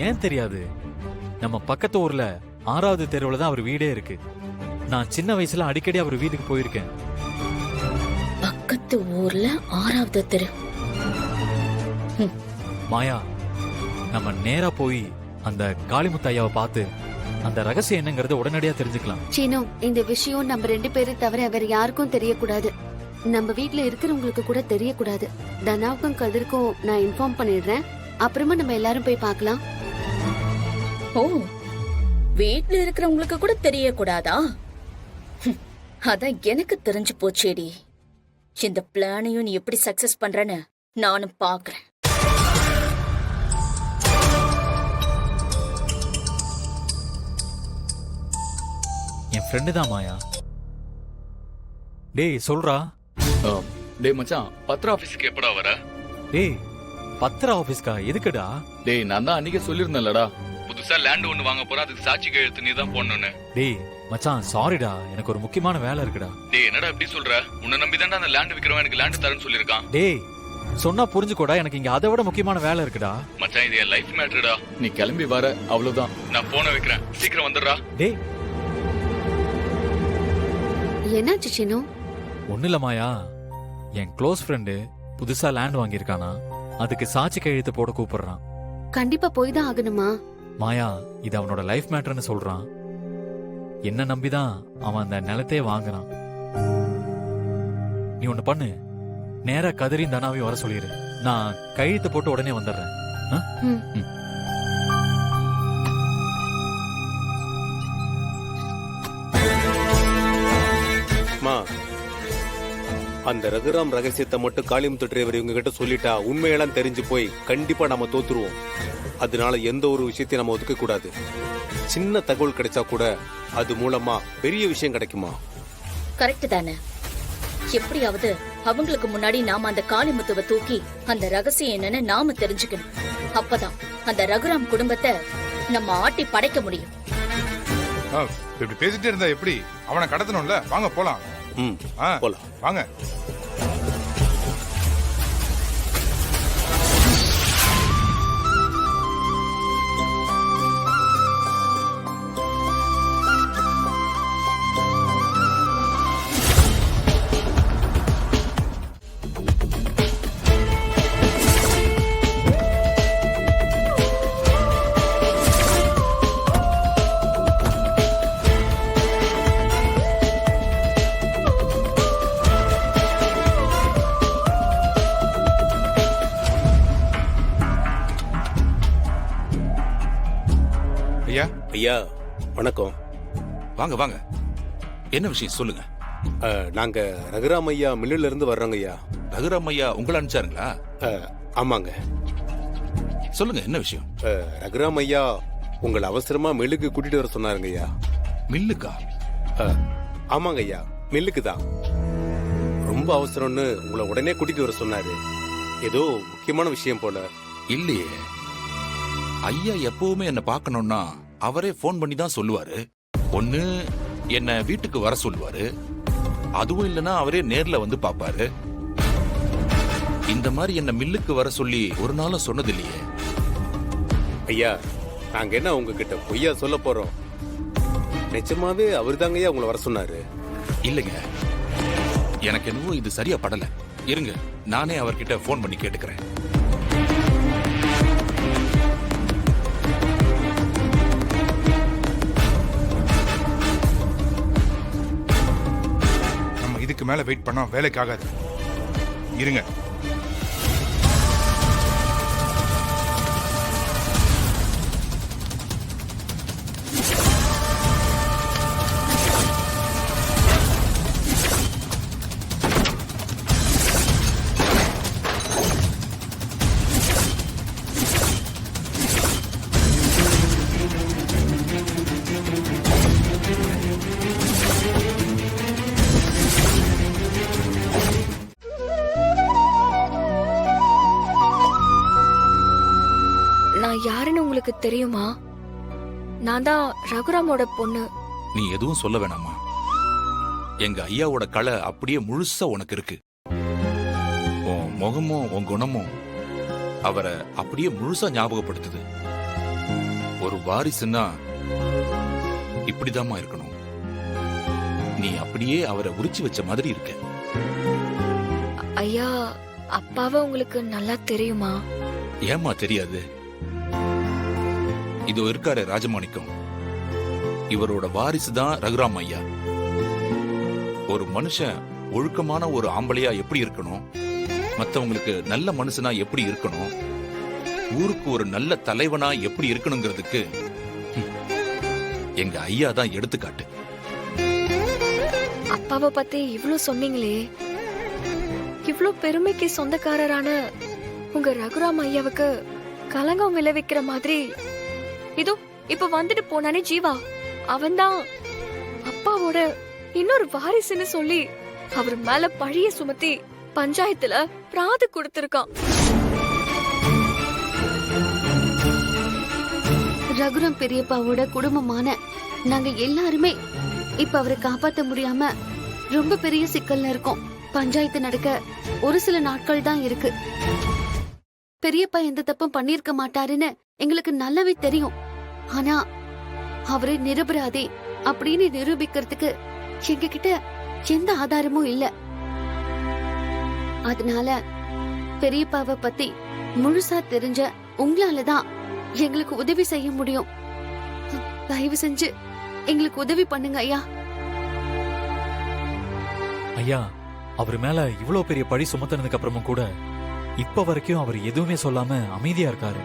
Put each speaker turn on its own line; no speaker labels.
ஏன் தெரியாது? நம்ம பக்கத்து ஊர்ல 6வது தெருவுல தான் அவர் வீடே இருக்கு. நான் சின்ன வயசுல அடிக்கடி அவர் வீட்டுக்கு போயிருக்கேன்.
பக்கத்து ஊர்ல 6வது தெரு.
மாயா, நம்ம நேரா போய் அந்த காளிமுத்து ஐயாவை பார்த்து அந்த ரகசியம் என்னங்கறத உடனடியா தெரிஞ்சுக்கலாம்.
சீனு, இந்த விஷயம் நம்ம 2 பேரும் தவிர வேற யாருக்கும் தெரியக்கூடாது. நம்ம வீட்ல இருக்கிறவங்களுக்கு கூட தெரியக்கூடாது. தனாவுக்கும் கதிர்க்கும் நான் இன்ஃபார்ம் பண்ணிடுறேன். அப்புறமா நம்ம எல்லாரும் போய் பார்க்கலாம்.
ஓ, வீட்ல இருக்கிறவங்களுக்கு கூட தெரியக்கூடாதா? அதான் எனக்கு தெரிஞ்சு போச்சேடி. இந்த பிளானையும் நீ எப்படி சக்சஸ் பண்றன்னு நானும் பாக்குறேன்.
என் ஃப்ரெண்டு தான் மாயா. டேய் சொல்றா.
டேய் மச்சான், பத்திர ஆபீஸ்க்கு எப்படா வர?
டேய் பத்திர ஆபீஸ்க்கா? எதுக்குடா?
டேய் நான் தான் அன்னைக்கே சொல்லிருந்தேன்லடா, புதுசா லேண்ட் ஒன்னு வாங்க போறேன், அதுக்கு சாட்சி கையெழுத்து நீ தான் போடணும்னு.
டேய் மச்சான் சாரிடா, எனக்கு ஒரு முக்கியமான வேலை இருக்குடா.
டேய் என்னடா இப்படி சொல்ற? உன்னை நம்பி தான்டா அந்த லேண்ட் விக்கிறவன் எனக்கு லேண்ட் தரேன்னு சொல்லிருக்கான்.
டேய் சொன்னா புரிஞ்சுக்கோடா, எனக்கு இங்க அதை விட முக்கியமான வேலை இருக்குடா.
மச்சான் இது என் லைஃப் மேட்டர்டா. நீ கிளம்பி வர அவ்வளவுதான். நான் போனை வைக்கிறேன், சீக்கிரம் வந்துடுறா.
டேய்
என்னாச்சு சீனு?
ஒண்ணு இல்ல மாயா, என் க்ளோஸ் ஃப்ரெண்டு புதுசா லேண்ட் வாங்கியிருக்கானா, அதுக்கு சாட்சி கையெழுத்து போட கூப்பிடுறான்.
கண்டிப்பா போய் தான் ஆகணுமா?
மாயா, இது அவனோட லைஃப் மேட்டர்னு சொல்றான். என்ன நம்பிதான் அவன் அந்த நிலத்தையே வாங்குறான். நீ ஒண்ணு பண்ணு, நேரா கதிரின் தனாவையும் வர சொல்லிடு. நான் கையெழுத்து போட்டு உடனே வந்துடுறேன்.
அந்த ரகுராம் ரகசியத்தை மட்டும் காளிமுத்து டிரைவர் இவங்க கிட்ட சொல்லிட்டா உண்மையெல்லாம் தெரிஞ்சு போய் கண்டிப்பா நம்ம தோத்துருவோம். அதனால எந்த ஒரு விஷயத்தையும் நம்ம ஒதுக்க கூடாது. சின்ன தகவல் கிடைச்சா கூட அது மூலமா பெரிய விஷயம் கிடைக்குமா?
கரெக்ட் தானே? எப்படியாவது அவங்களுக்கு முன்னாடி நாம அந்த காளிமுத்துவை தூக்கி அந்த ரகசியம் என்னன்னு நாம தெரிஞ்சுக்கணும். அப்பதான் அந்த ரகுராம் குடும்பத்தை நம்ம ஆட்டி படைக்க முடியும்.
இப்படி பேசிட்டே இருந்தா எப்படி? அவனை கடத்தணும்ல. வாங்க போலாம்.
போலாம்
வாங்க. ஐயா,
ஐயா வணக்கம்.
வாங்க வாங்க. என்ன விஷயம் சொல்லுங்க.
நாங்க ரகுராம் ஐயா மில்லுல இருந்து வர்றோங்க ஐயா.
ரகுராம் ஐயா உங்களை அனுப்பிச்சாருங்களா?
ஆமாங்க.
சொல்லுங்க என்ன விஷயம்.
ரகுராம் ஐயா உங்களை அவசரமா மில்லுக்கு கூட்டிட்டு வர சொன்னாருங்க ஐயா.
மில்லுக்கா?
ஆமாங்க ஐயா, மில்லுக்கு தான். ரொம்ப அவசரம்னு உங்களை உடனே கூட்டிட்டு வர சொன்னாரு. ஏதோ முக்கியமான விஷயம் போல.
இல்லையே, ஐயா எப்பவுமே என்ன பார்க்கணும்னா அவரே போன் பண்ணி தான் சொல்லுவாரு. ஒண்ணு என்ன வீட்டுக்கு வர சொல்லுவாரு, அதுவும் இல்லைன்னா அவரே நேர்ல வந்து பாப்பாரு. இந்த மாதிரி என்ன மில்லுக்கு வர சொல்லி ஒரு நாளும் சொன்னது இல்லையே.
ஐயா, நாங்க என்ன உங்ககிட்ட பொய்யா சொல்ல போறோம்? நிஜமாவே அவரு தாங்க ஐயா உங்களை வர சொன்னாரு.
இல்லைங்க, எனக்கு என்னவோ இது சரியா படல. இருங்க, நானே அவர்கிட்ட போன் பண்ணி கேட்டுக்கிறேன்.
இதுக்கு மேல வெயிட் பண்ணா வேலைக்கு ஆகாது. இருங்க.
யாருன்னு உங்களுக்கு தெரியுமா? நான் தான் ரகுராமோட பொண்ணு.
நீ எதுவும் சொல்ல வேணாமா. எங்க ஐயாவோட கலை அப்படியே முழுசா உனக்கு இருக்கு. உன் முகமும் உன் குணமும் அவரை அப்படியே முழுசா ஞாபகப்படுத்துது. ஒரு வாரிசுன்னா இப்படிதாம்மா இருக்கணும். நீ அப்படியே அவரை உரிச்சு வச்ச மாதிரி இருக்க.
ஐயா, அப்பாவை உங்களுக்கு நல்லா தெரியுமா?
ஏம்மா தெரியாது? இதோ இருக்காரு ராஜமாணிக்கம், இவரோட வாரிசு தான் ரகுராம் ஐயா. ஒரு மனுஷன் ஒழுக்கமான ஒரு ஆம்பளையா எப்படி இருக்கணும், மத்தவங்களுக்கு நல்ல மனுஷனா எப்படி இருக்கணும், ஊருக்கு ஒரு நல்ல தலைவனா எப்படி இருக்கணுங்கிறதுக்கு எங்க ஐயா தான் எடுத்துக்காட்டு.
அப்பாவை பத்தி இவ்ளோ சொன்னீங்களே, இவ்ளோ பெருமைக்கு சொந்தக்காரரான உங்க ரகுராம் ஐயாவுக்கு கலங்கம் விளைவிக்கிற மாதிரி இதோ இப்ப வந்துட்டு போனானே ஜீவா, அவன்தான் அப்பாவோட இன்னொரு வாரிசுன்னு சொல்லி அவர் மேல பழிய சுமத்தி பஞ்சாயத்துல பிராது கொடுத்திருக்கான்.
ரகுராம் பெரியப்பாவோட குடும்பமான நாங்க எல்லாருமே இப்ப அவரை காப்பாத்த முடியாம ரொம்ப பெரிய சிக்கல்ல இருக்கோம். பஞ்சாயத்து நடக்க ஒரு சில நாட்கள் தான் இருக்கு. பெரியப்பா எந்த தப்பும் பண்ணிருக்க மாட்டாருன்னு எங்களுக்கு நல்லாவே தெரியும். ஆனா அவரை நிரபராதி அப்படின்னு நிரூபிக்கிறதுக்கு எங்க கிட்ட எந்த ஆதாரமும் இல்ல. அதனால பெரியப்பாவை பத்தி முழுசா தெரிஞ்ச உங்களாலதான் எங்களுக்கு உதவி செய்ய முடியும். தயவு செஞ்சு எங்களுக்கு உதவி பண்ணுங்க ஐயா.
ஐயா, அவர் மேல இவ்ளோ பெரிய பழி சுமத்தினதுக்கு அப்புறமும் கூட இப்ப வரைக்கும் அவர் எதுவுமே சொல்லாம அமைதியா இருக்காரு.